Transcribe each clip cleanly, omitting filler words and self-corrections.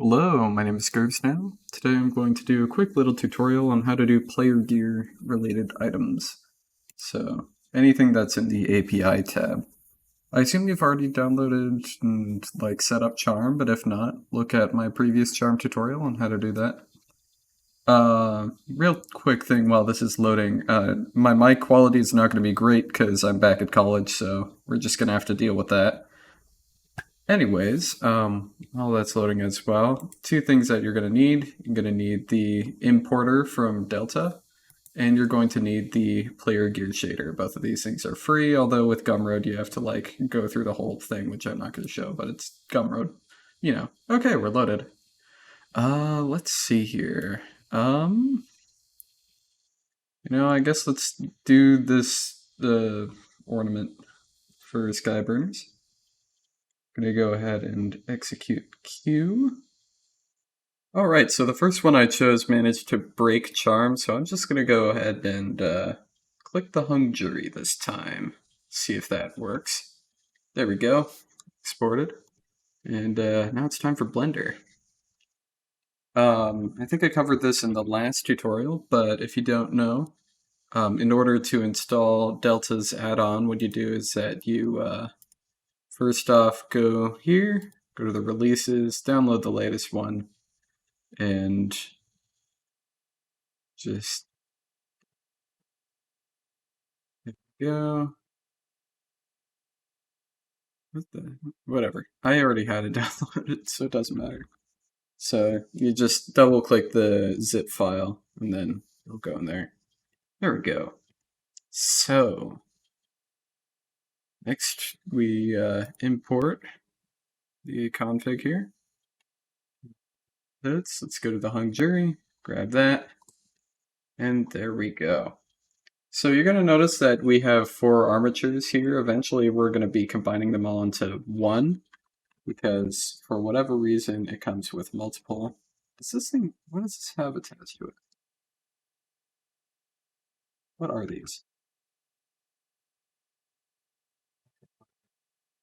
Hello, my name is Groves now. Today I'm going to do a quick little tutorial on how to do player gear related items. So, anything that's in the API tab. I assume you've already downloaded and set up Charm, but if not, look at my previous Charm tutorial on how to do that. Real quick thing while this is loading, my mic quality is not going to be great because I'm back at college, so we're just going to have to deal with that. Anyways, while that's loading as well, two things that you're going to need. You're going to need the importer from Delta, and you're going to need the player gear shader. Both of these things are free, although with Gumroad you have to go through the whole thing, which I'm not going to show, but it's Gumroad. You know. Okay, we're loaded. Let's see here. I guess let's do this ornament for Skyburners. I'm going to go ahead and execute Q. Alright, so the first one I chose managed to break Charm, so I'm just going to go ahead and click the hung jury this time. See if that works. There we go. Exported. And now it's time for Blender. I think I covered this in the last tutorial, but if you don't know, in order to install Delta's add-on, what you do is that you first off go here, go to the releases, download the latest one, and just go. Whatever. I already had it downloaded, so it doesn't matter. So you just double click the zip file and then it'll go in there. There we go. So next we import the config here. Let's go to the hung jury, grab that, and there we go. So you're going to notice that we have 4 armatures here. Eventually we're going to be combining them all into one, because for whatever reason it comes with multiple. What does this have attached to it? What are these?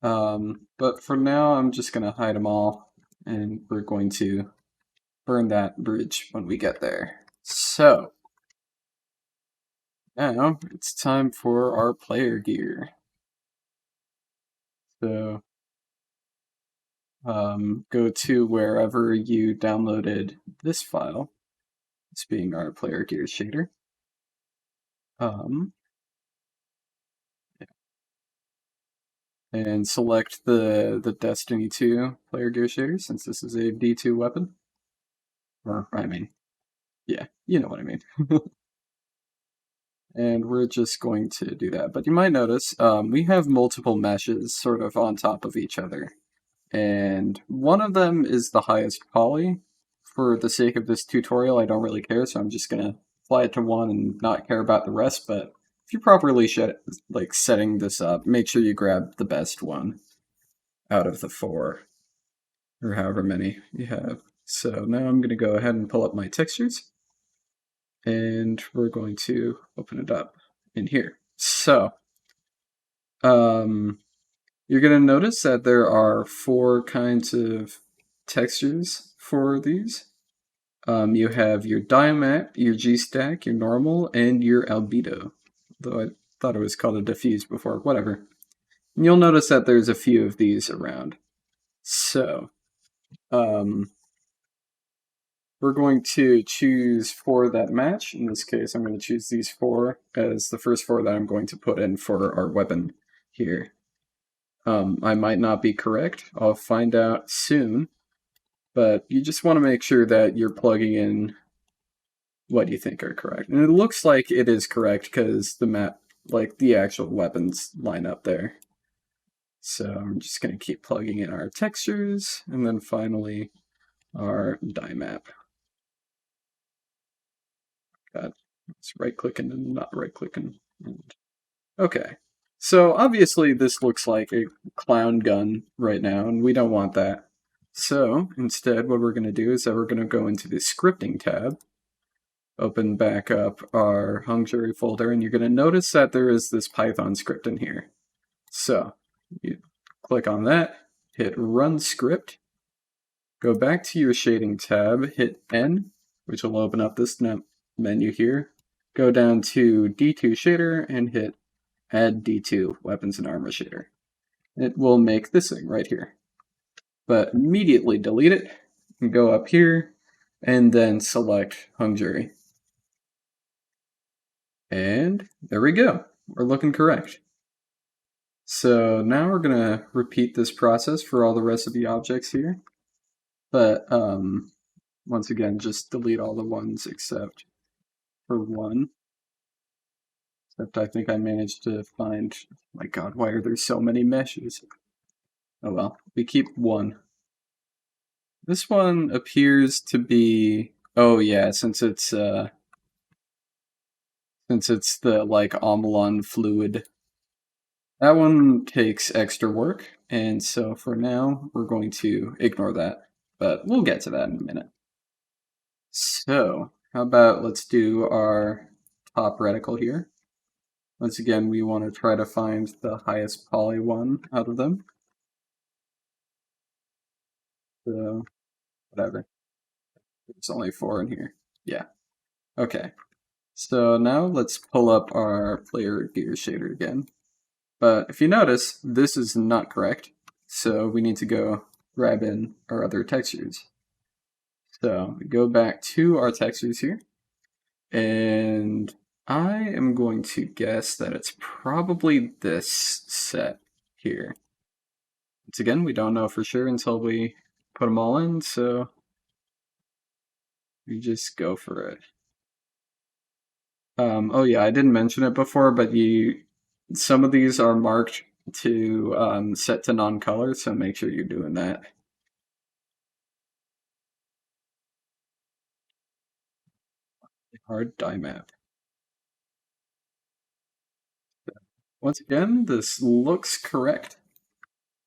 But for now I'm just going to hide them all, and we're going to burn that bridge when we get there. So now it's time for our player gear. So go to wherever you downloaded this file, this being our player gear shader. And select the Destiny 2 player gear shader, since this is a D2 weapon. Or, I mean, yeah, you know what I mean. And we're just going to do that. But you might notice we have multiple meshes sort of on top of each other. And one of them is the highest poly. For the sake of this tutorial, I don't really care, so I'm just going to fly it to 1 and not care about the rest. But if you're properly setting this up, make sure you grab the best one out of the 4, or however many you have. So now I'm going to go ahead and pull up my textures, and we're going to open it up in here. So you're going to notice that there are 4 kinds of textures for these. You have your diamap, your G-stack, your normal, and your albedo. Though I thought it was called a diffuse before, whatever. And you'll notice that there's a few of these around. So, we're going to choose 4 that match. In this case, I'm going to choose these 4 as the first 4 that I'm going to put in for our weapon here. I might not be correct. I'll find out soon. But you just want to make sure that you're plugging in what you think are correct. And it looks like it is correct because the map, the actual weapons line up there. So I'm just going to keep plugging in our textures, and then finally our die map. God, it's right-clicking and not right-clicking. Okay, so obviously this looks like a clown gun right now, and we don't want that. So instead, what we're going to do is that we're going to go into the scripting tab, open back up our hung jury folder, and you're going to notice that there is this Python script in here. So you click on that, hit run script, Go back to your shading tab, hit N, which will open up this menu here. Go down to D2 shader and hit Add D2 Weapons and Armor shader. It will make this thing right here. But immediately delete it and go up here and then select Hung Jury. And there we go. We're looking correct. So now we're going to repeat this process for all the rest of the objects here. But once again, just delete all the ones except for one. Except I think I managed to find, my god, why are there so many meshes? Oh well, we keep one. This one appears to be, oh yeah, since it's the like Omlon fluid. That one takes extra work, and so for now we're going to ignore that, but we'll get to that in a minute. So, how about let's do our top reticle here. Once again, we want to try to find the highest poly one out of them. So, whatever. There's only 4 in here. Yeah. Okay. So now let's pull up our player gear shader again. But if you notice, this is not correct. So we need to go grab in our other textures. So we go back to our textures here. And I am going to guess that it's probably this set here. Once again, we don't know for sure until we put them all in, so we just go for it. Oh yeah, I didn't mention it before, but some of these are marked to set to non-color, so make sure you're doing that. Hard die map. Once again, this looks correct.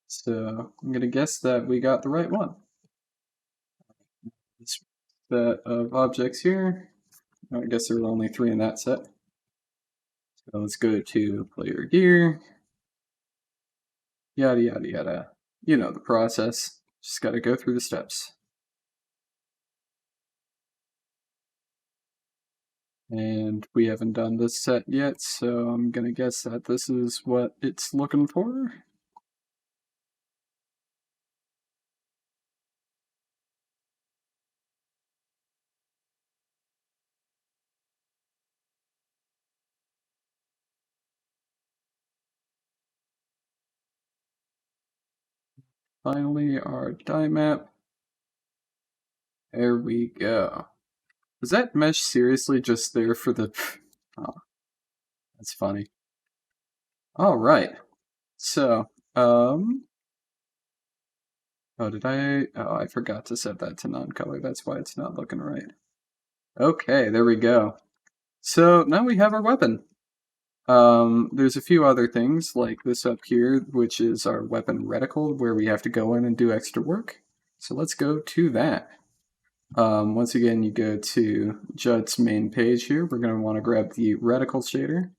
So I'm gonna guess that we got the right one. This set of objects here. I guess there were only 3 in that set. So let's go to player gear. Yada yada yada. You know the process. Just gotta go through the steps. And we haven't done this set yet, so I'm gonna guess that this is what it's looking for. Finally, our die map. There we go. Is that mesh seriously just there for the... Oh, that's funny. Alright. So, oh, I forgot to set that to non-color. That's why it's not looking right. Okay, there we go. So, now we have our weapon. There's a few other things, like this up here, which is our weapon reticle, where we have to go in and do extra work. So let's go to that. Once again, you go to Judd's main page here. We're going to want to grab the reticle shader.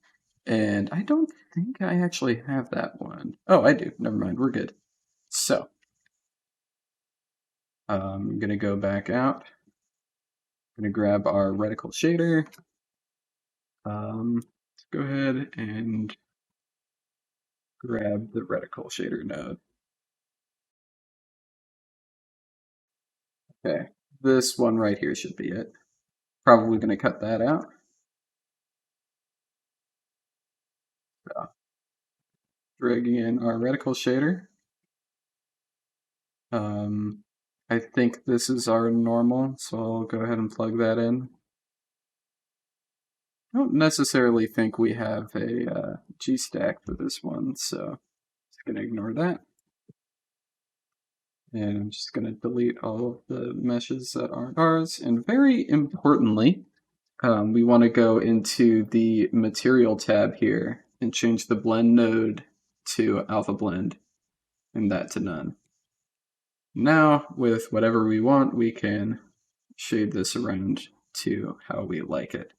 And I don't think I actually have that one. Oh, I do. Never mind. We're good. So, I'm going to go back out. I'm going to grab our reticle shader. Let's go ahead and grab the reticle shader node. Okay, this one right here should be it. Probably going to cut that out. So, dragging in our reticle shader. I think this is our normal, so I'll go ahead and plug that in. I don't necessarily think we have a G-stack for this one, so just going to ignore that. And I'm just going to delete all of the meshes that aren't ours. And very importantly, we want to go into the material tab here and change the blend node to alpha blend and that to none. Now, with whatever we want, we can shade this around to how we like it.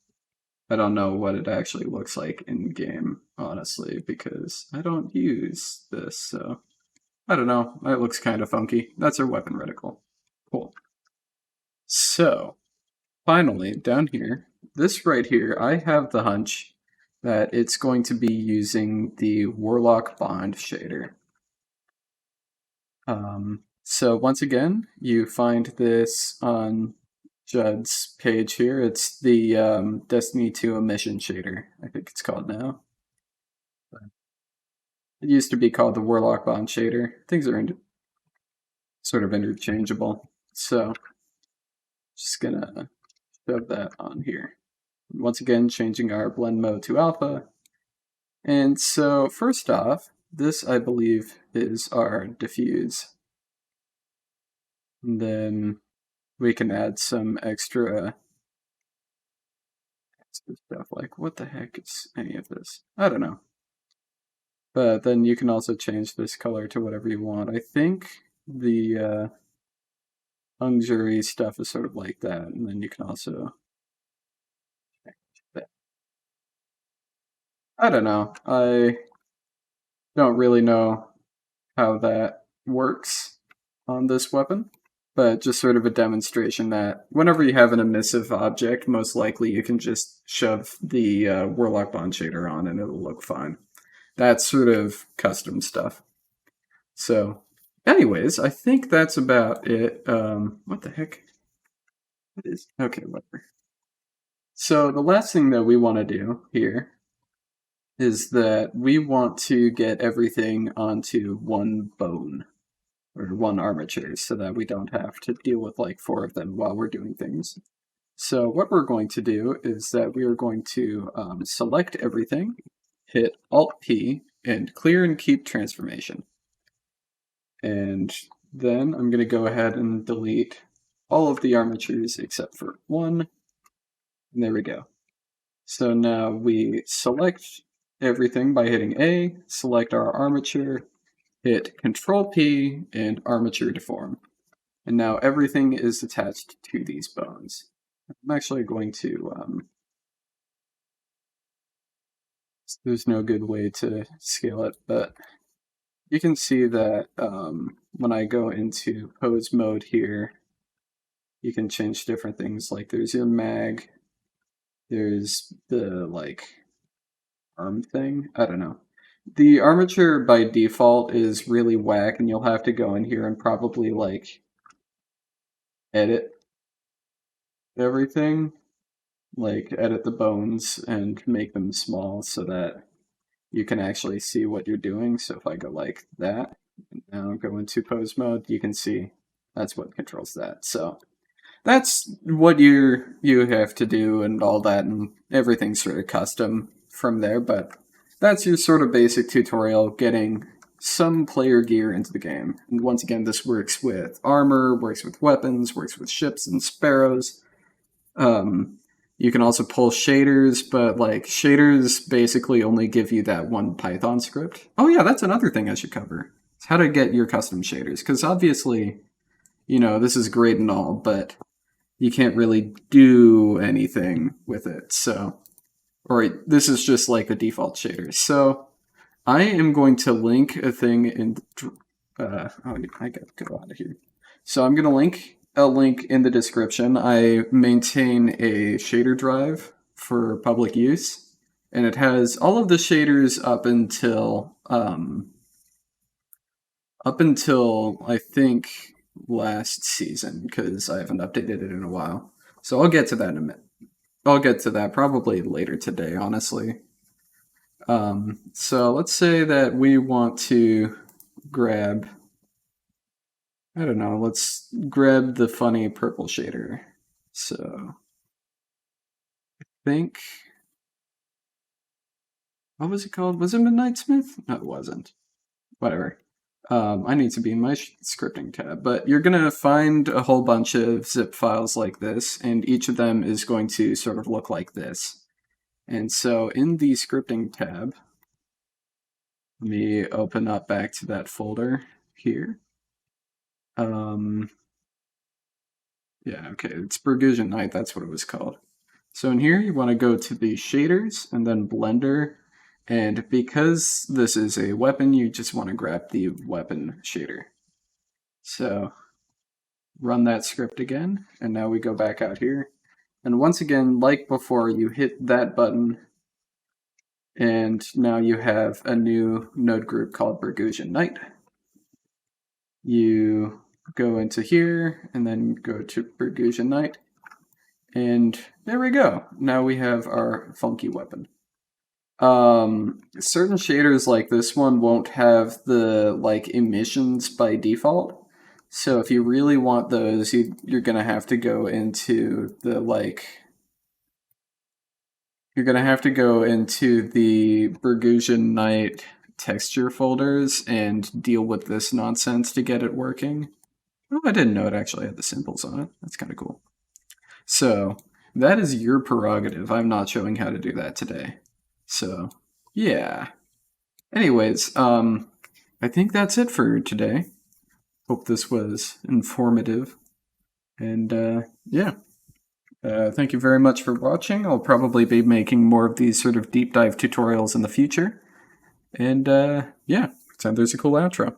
I don't know what it actually looks like in game, honestly, because I don't use this, so I don't know. It looks kind of funky. That's our weapon reticle. Cool. So, finally, down here, this right here, I have the hunch that it's going to be using the Warlock Bond shader. So once again, you find this on Judd's page here. It's the Destiny 2 emission shader, I think it's called now. It used to be called the Warlock Bond shader. Things are sort of interchangeable. So just gonna shove that on here. Once again, changing our blend mode to alpha. And so first off, this I believe is our diffuse. And then we can add some extra stuff like, what the heck is any of this? I don't know. But then you can also change this color to whatever you want. I think the hung jury stuff is sort of like that, and then you can also I don't know. I don't really know how that works on this weapon, but just sort of a demonstration that whenever you have an emissive object, most likely you can just shove the Warlock Bond shader on and it'll look fine. That's sort of custom stuff. So, anyways, I think that's about it. What the heck? What is? Okay, whatever. So the last thing that we want to do here is that we want to get everything onto one bone or one armature so that we don't have to deal with like 4 of them while we're doing things. So what we're going to do is that we are going to select everything, hit Alt-P, and clear and keep transformation. And then I'm going to go ahead and delete all of the armatures except for one. And there we go. So now we select everything by hitting A, select our armature, hit Control P, and armature deform. And now everything is attached to these bones. I'm actually going to, there's no good way to scale it, but you can see that when I go into pose mode here, you can change different things. Like there's your mag, there's the like arm thing. I don't know. The armature by default is really whack, and you'll have to go in here and probably like edit everything, like edit the bones and make them small so that you can actually see what you're doing. So if I go like that, and now go into pose mode, you can see that's what controls that. So that's what you have to do and all that, and everything's sort of custom from there, but that's your sort of basic tutorial getting some player gear into the game. And once again, this works with armor, works with weapons, works with ships and sparrows. You can also pull shaders, but like shaders basically only give you that one Python script. Oh yeah, that's another thing I should cover. It's how to get your custom shaders, because obviously, you know, this is great and all, but you can't really do anything with it. So, or this is just like the default shaders. So I am going to link a thing in, oh, I gotta go out of here. So I'm gonna link a link in the description. I maintain a shader drive for public use, and it has all of the shaders up until I think last season, because I haven't updated it in a while. So I'll get to that in a minute. I'll get to that probably later today, honestly. So let's say that we want to grab, I don't know, let's grab the funny purple shader. So I think, what was it called? Was it Midnight Smith? No, it wasn't. Whatever. I need to be in my scripting tab, but you're going to find a whole bunch of zip files like this, and each of them is going to sort of look like this. And so in the scripting tab, let me open up back to that folder here. Yeah, okay, it's Burgusian Night, that's what it was called. So in here, you want to go to the shaders and then Blender. And because this is a weapon, you just want to grab the weapon shader. So run that script again, and now we go back out here. And once again, like before, you hit that button, and now you have a new node group called Burgusian Knight. You go into here, and then go to Burgusian Knight, and there we go. Now we have our funky weapon. Certain shaders like this one won't have the like emissions by default. So if you really want those, you're gonna have to go into the you're gonna have to go into the Burgusian Knight texture folders and deal with this nonsense to get it working. Oh, I didn't know it actually had the symbols on it. That's kind of cool. So that is your prerogative. I'm not showing how to do that today. So yeah. Anyways, I think that's it for today. Hope this was informative. And yeah, thank you very much for watching. I'll probably be making more of these sort of deep dive tutorials in the future. And yeah, so there's a cool outro.